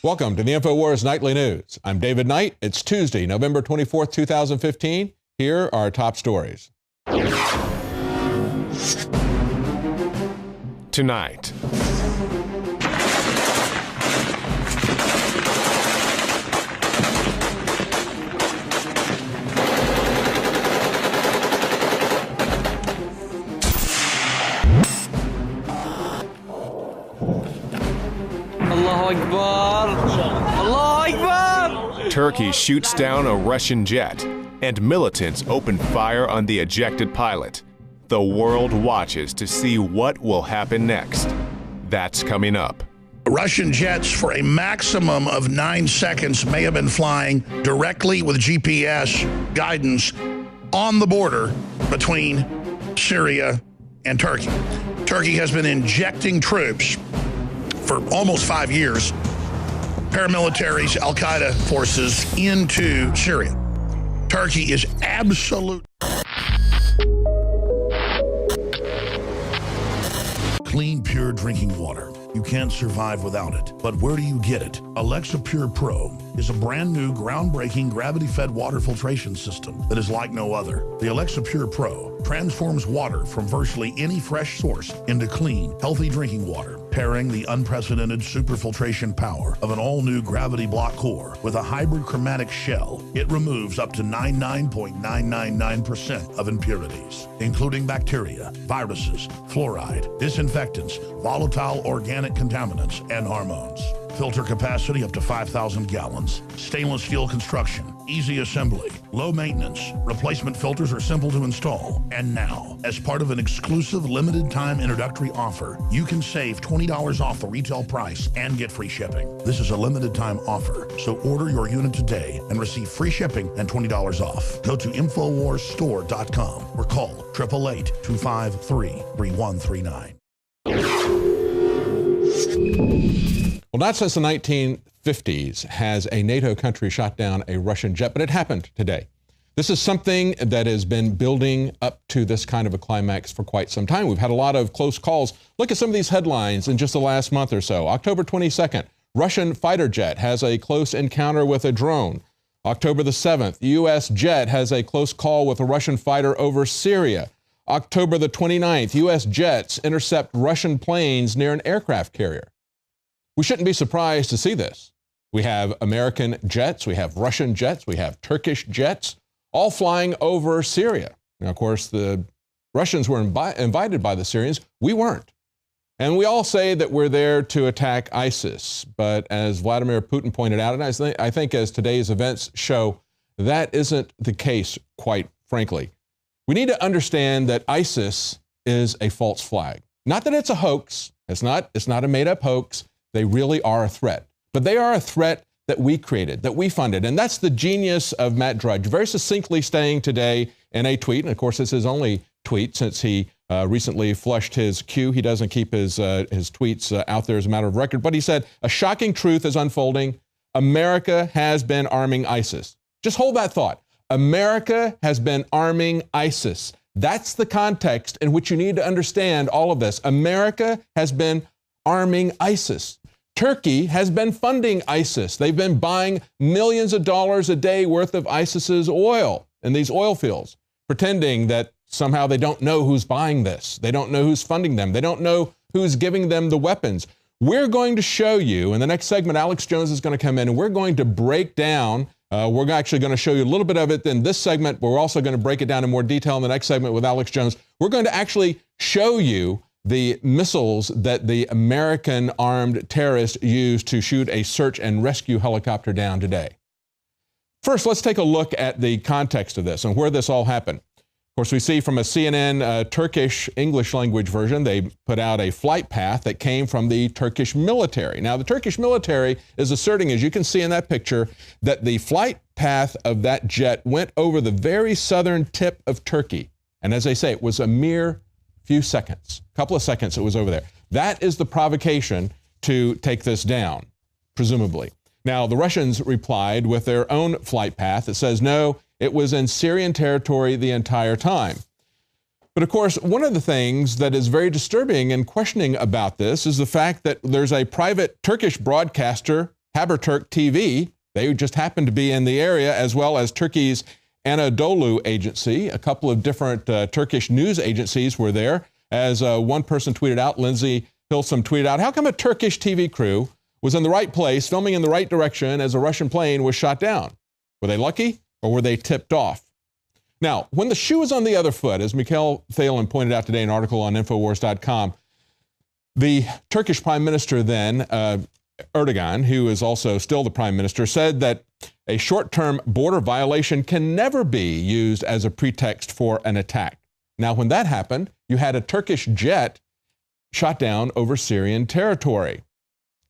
Welcome to the INFOWARS Nightly News. I'm David Knight. It's Tuesday, November 24th, 2015. Here are our top stories. Tonight. Allahu Akbar! Allahu Akbar! Turkey shoots down a Russian jet, and militants open fire on the ejected pilot. The world watches to see what will happen next. That's coming up. Russian jets, for a maximum of 9 seconds, may have been flying directly with GPS guidance on the border between Syria and Turkey. Turkey has been injecting troops for almost 5 years, paramilitaries, Al-Qaeda forces, into Syria. Turkey is absolute. Clean, pure drinking water. You can't survive without it. But where do you get it? Alexa Pure Pro is a brand new, groundbreaking, gravity-fed water filtration system that is like no other. The Alexa Pure Pro transforms water from virtually any fresh source into clean, healthy drinking water, pairing the unprecedented superfiltration power of an all-new gravity block core with a hybrid chromatic shell. It removes up to 99.999% of impurities, including bacteria, viruses, fluoride, disinfectants, volatile organic contaminants, and hormones. Filter capacity up to 5,000 gallons. Stainless steel construction, easy assembly, low maintenance. Replacement filters are simple to install. And now, as part of an exclusive limited time introductory offer, you can save $20 off the retail price and get free shipping. This is a limited time offer, so order your unit today and receive free shipping and $20 off. Go to InfoWarsStore.com or call 888-253-3139. Well, not since the 1950s has a NATO country shot down a Russian jet, but it happened today. This is something that has been building up to this kind of a climax for quite some time. We've had a lot of close calls. Look at some of these headlines in just the last month or so. October 22nd, Russian fighter jet has a close encounter with a drone. October the 7th, U.S. jet has a close call with a Russian fighter over Syria. October the 29th, U.S. jets intercept Russian planes near an aircraft carrier. We shouldn't be surprised to see this. We have American jets, we have Russian jets, we have Turkish jets, all flying over Syria. Now, of course, the Russians were invited by the Syrians. We weren't. And we all say that we're there to attack ISIS. But as Vladimir Putin pointed out, and I think as today's events show, that isn't the case, quite frankly. We need to understand that ISIS is a false flag. Not that it's a hoax. It's not a made-up hoax. They really are a threat. But they are a threat that we created, that we funded. And that's the genius of Matt Drudge, very succinctly saying today in a tweet, and of course it's his only tweet since he recently flushed his queue. He doesn't keep his tweets out there as a matter of record. But he said, a shocking truth is unfolding. America has been arming ISIS. Just hold that thought. America has been arming ISIS. That's the context in which you need to understand all of this. America has been arming ISIS. Turkey has been funding ISIS. They've been buying millions of dollars a day worth of ISIS's oil in these oil fields, pretending that somehow they don't know who's buying this. They don't know who's funding them. They don't know who's giving them the weapons. We're going to show you, in the next segment, Alex Jones is going to come in and we're going to break down, we're actually going to show you a little bit of it in this segment, but we're also going to break it down in more detail in the next segment with Alex Jones. We're going to actually show you the missiles that the American armed terrorists used to shoot a search and rescue helicopter down today. First, let's take a look at the context of this and where this all happened. Of course, we see from a CNN Turkish English language version, they put out a flight path that came from the Turkish military. Now, the Turkish military is asserting, as you can see in that picture, that the flight path of that jet went over the very southern tip of Turkey. And as they say, it was a mere few seconds, a couple of seconds it was over there. That is the provocation to take this down, presumably. Now, the Russians replied with their own flight path that says, no, it was in Syrian territory the entire time. But of course, one of the things that is very disturbing and questioning about this is the fact that there's a private Turkish broadcaster Haberturk TV. They just happened to be in the area, as well as Turkey's Anadolu agency. A couple of different Turkish news agencies were there. As one person tweeted out, Lindsay Hilsum tweeted out, how come a Turkish TV crew was in the right place, filming in the right direction as a Russian plane was shot down? Were they lucky or were they tipped off? Now, when the shoe is on the other foot, as Mikhail Thalen pointed out today in an article on INFOWARS.com, the Turkish Prime Minister then, Erdogan, who is also still the Prime Minister, said that a short-term border violation can never be used as a pretext for an attack. Now, when that happened, you had a Turkish jet shot down over Syrian territory.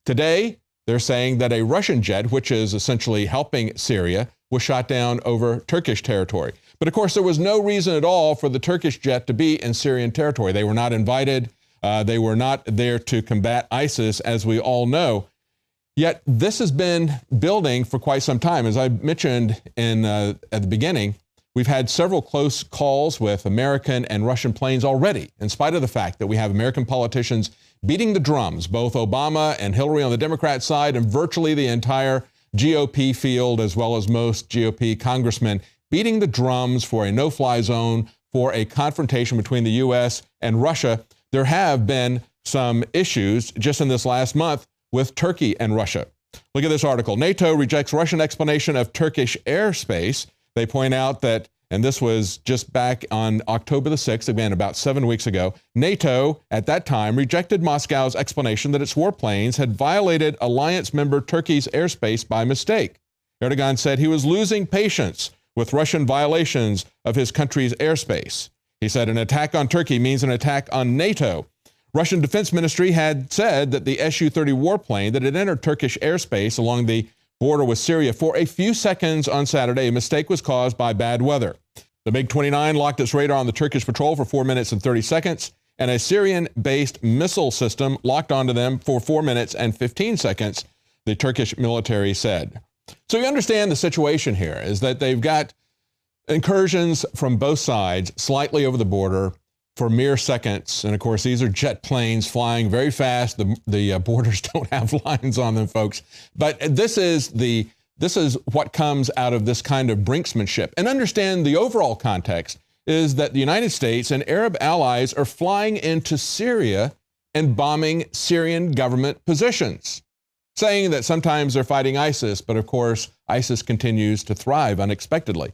Today, they're saying that a Russian jet, which is essentially helping Syria, was shot down over Turkish territory. But of course, there was no reason at all for the Turkish jet to be in Syrian territory. They were not invited. They were not there to combat ISIS, as we all know. Yet this has been building for quite some time. As I mentioned at the beginning, we've had several close calls with American and Russian planes already, in spite of the fact that we have American politicians beating the drums, both Obama and Hillary on the Democrat side, and virtually the entire GOP field, as well as most GOP congressmen, beating the drums for a no-fly zone, for a confrontation between the U.S. and Russia. There have been some issues just in this last month with Turkey and Russia. Look at this article. NATO rejects Russian explanation of Turkish airspace. They point out that, and this was just back on October the 6th, again, about 7 weeks ago, NATO at that time rejected Moscow's explanation that its warplanes had violated alliance member Turkey's airspace by mistake. Erdogan said he was losing patience with Russian violations of his country's airspace. He said an attack on Turkey means an attack on NATO. Russian Defense Ministry had said that the Su-30 warplane that had entered Turkish airspace along the border with Syria for a few seconds on Saturday, a mistake was caused by bad weather. The MiG-29 locked its radar on the Turkish patrol for 4 minutes and 30 seconds, and a Syrian-based missile system locked onto them for 4 minutes and 15 seconds, the Turkish military said. So you understand the situation here is that they've got incursions from both sides slightly over the border for mere seconds. And of course, these are jet planes flying very fast. The borders don't have lines on them, folks. But this is what comes out of this kind of brinksmanship. And understand the overall context is that the United States and Arab allies are flying into Syria and bombing Syrian government positions, saying that sometimes they're fighting ISIS, but of course, ISIS continues to thrive unexpectedly.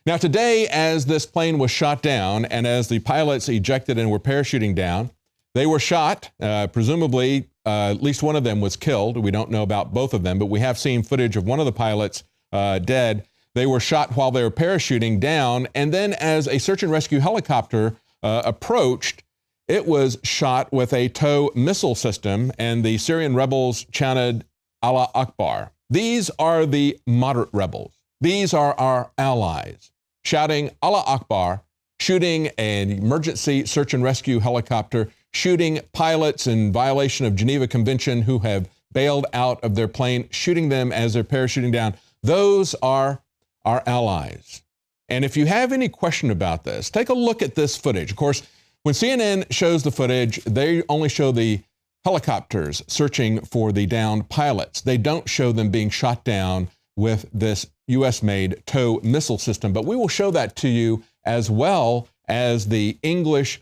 Now today, as this plane was shot down and as the pilots ejected and were parachuting down, they were shot. Presumably, at least one of them was killed. We don't know about both of them, but we have seen footage of one of the pilots dead. They were shot while they were parachuting down, and then as a search and rescue helicopter approached, it was shot with a TOW missile system, and the Syrian rebels chanted Allah Akbar. These are the moderate rebels. These are our allies, shouting Allah Akbar, shooting an emergency search and rescue helicopter, shooting pilots in violation of Geneva Convention who have bailed out of their plane, shooting them as they're parachuting down. Those are our allies. And if you have any question about this, take a look at this footage. Of course, when CNN shows the footage, they only show the helicopters searching for the downed pilots. They don't show them being shot down with this U.S.-made TOW missile system. But we will show that to you as well as the English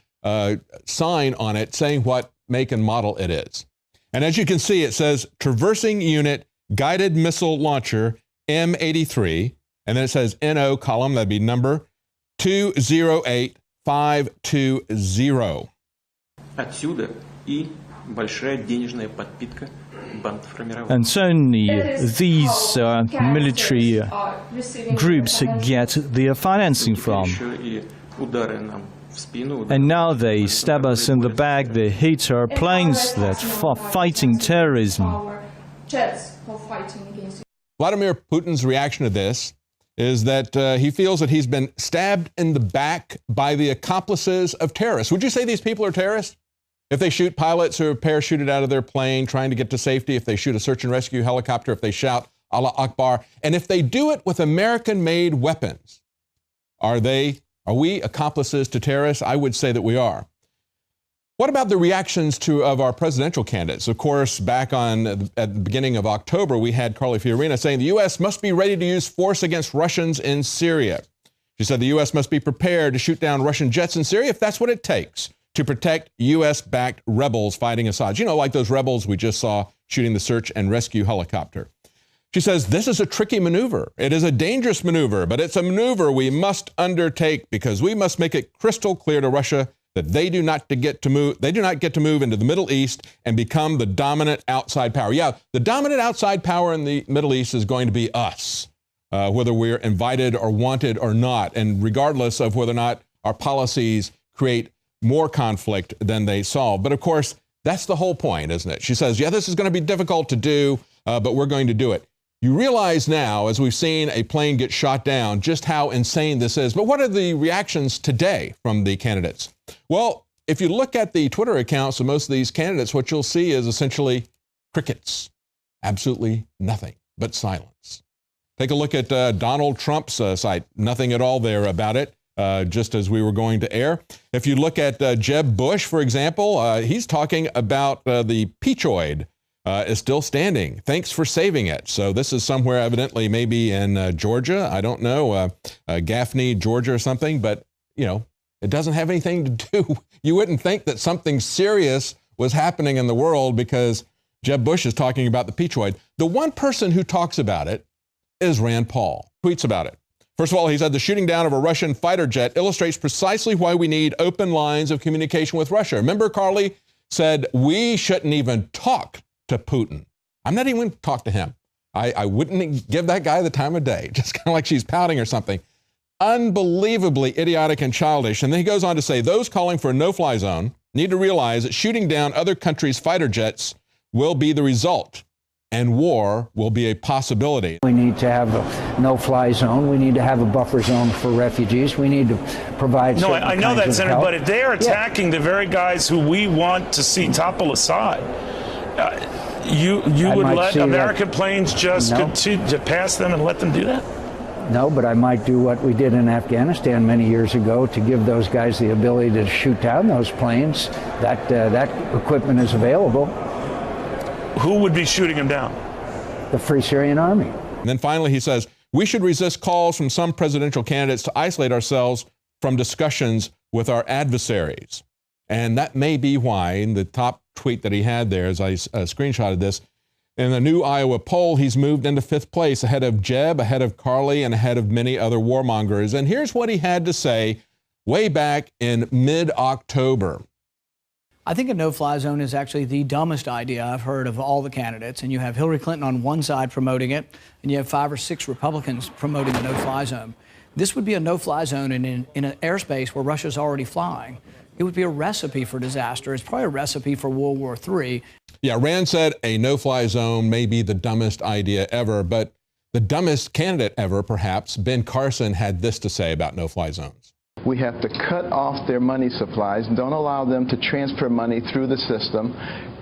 sign on it saying what make and model it is. And as you can see, it says Traversing Unit Guided Missile Launcher M83. And then it says NO column, that'd be number 208520. Отсюда и большая денежная подпитка бандформирования. And certainly these military groups get their financing from. И удары нам в спину. And now they stab us in the back, they hit our planes that are fighting terrorism. Our jets are fighting against it. Vladimir Putin's reaction to this is that he feels that he's been stabbed in the back by the accomplices of terrorists. Would you say these people are terrorists? If they shoot pilots who are parachuted out of their plane trying to get to safety, if they shoot a search and rescue helicopter, if they shout Allah Akbar, and if they do it with American-made weapons, are we accomplices to terrorists? I would say that we are. What about the reactions of our presidential candidates? Of course, back at the beginning of October, we had Carly Fiorina saying the U.S. must be ready to use force against Russians in Syria. She said the U.S. must be prepared to shoot down Russian jets in Syria if that's what it takes to protect U.S.-backed rebels fighting Assad. You know, like those rebels we just saw shooting the search and rescue helicopter. She says this is a tricky maneuver. It is a dangerous maneuver, but it's a maneuver we must undertake because we must make it crystal clear to Russia that they do not get to move into the Middle East and become the dominant outside power. Yeah, the dominant outside power in the Middle East is going to be us, whether we're invited or wanted or not, and regardless of whether or not our policies create more conflict than they solve. But of course, that's the whole point, isn't it? She says, yeah, this is going to be difficult to do, but we're going to do it. You realize now, as we've seen a plane get shot down, just how insane this is. But what are the reactions today from the candidates? Well, if you look at the Twitter accounts of most of these candidates, what you'll see is essentially crickets. Absolutely nothing but silence. Take a look at Donald Trump's site. Nothing at all there about it, just as we were going to air. If you look at Jeb Bush, for example, he's talking about the peachoid. Is still standing. Thanks for saving it. So this is somewhere evidently maybe in Georgia. I don't know, Gaffney, Georgia or something, but you know, it doesn't have anything to do. You wouldn't think that something serious was happening in the world because Jeb Bush is talking about the peachoid. The one person who talks about it is Rand Paul, tweets about it. First of all, he said the shooting down of a Russian fighter jet illustrates precisely why we need open lines of communication with Russia. Remember, Carly said we shouldn't even talk to Putin. I'm not even going to talk to him. I wouldn't give that guy the time of day, just kind of like she's pouting or something. Unbelievably idiotic and childish. And then he goes on to say, those calling for a no-fly zone need to realize that shooting down other countries' fighter jets will be the result, and war will be a possibility. We need to have a no-fly zone. We need to have a buffer zone for refugees. We need to provide. No, I know that, Senator, but if they're attacking the very guys who we want to see topple Assad, you would let American planes just continue to pass them and let them do that? No, but I might do what we did in Afghanistan many years ago to give those guys the ability to shoot down those planes. That equipment is available. Who would be shooting them down? The Free Syrian Army. And then finally he says, we should resist calls from some presidential candidates to isolate ourselves from discussions with our adversaries. And that may be why in the top tweet that he had there, as I screenshotted this, in the new Iowa poll, he's moved into 5th place, ahead of Jeb, ahead of Carly, and ahead of many other warmongers. And here's what he had to say way back in mid-October. I think a no-fly zone is actually the dumbest idea I've heard of all the candidates. And you have Hillary Clinton on one side promoting it, and you have 5 or 6 Republicans promoting the no-fly zone. This would be a no-fly zone in an airspace where Russia's already flying. It would be a recipe for disaster. It's probably a recipe for World War III. Yeah, Rand said a no-fly zone may be the dumbest idea ever, but the dumbest candidate ever, perhaps, Ben Carson, had this to say about no-fly zones. We have to cut off their money supplies, don't allow them to transfer money through the system,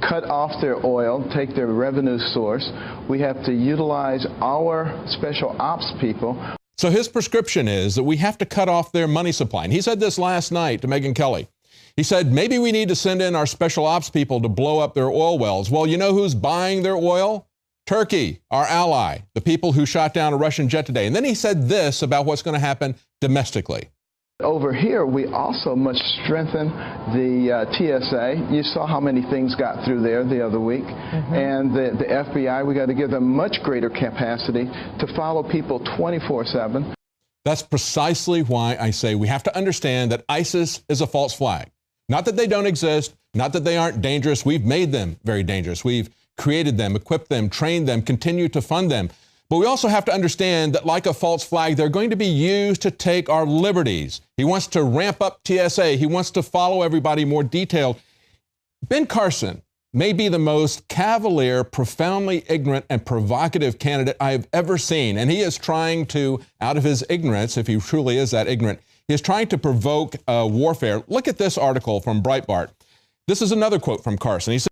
cut off their oil, take their revenue source. We have to utilize our special ops people. So his prescription is that we have to cut off their money supply. And he said this last night to Megyn Kelly. He said, maybe we need to send in our special ops people to blow up their oil wells. Well, you know who's buying their oil? Turkey, our ally, the people who shot down a Russian jet today. And then he said this about what's going to happen domestically. Over here, we also must strengthen the TSA. You saw how many things got through there the other week. And the FBI, we got to give them much greater capacity to follow people 24/7. That's precisely why I say we have to understand that ISIS is a false flag. Not that they don't exist, not that they aren't dangerous. We've made them very dangerous. We've created them, equipped them, trained them, continue to fund them. But we also have to understand that like a false flag, they're going to be used to take our liberties. He wants to ramp up TSA. He wants to follow everybody more detailed. Ben Carson may be the most cavalier, profoundly ignorant, and provocative candidate I have ever seen. And he is trying to, out of his ignorance, if he truly is that ignorant, he is trying to provoke warfare. Look at this article from Breitbart. This is another quote from Carson. He said,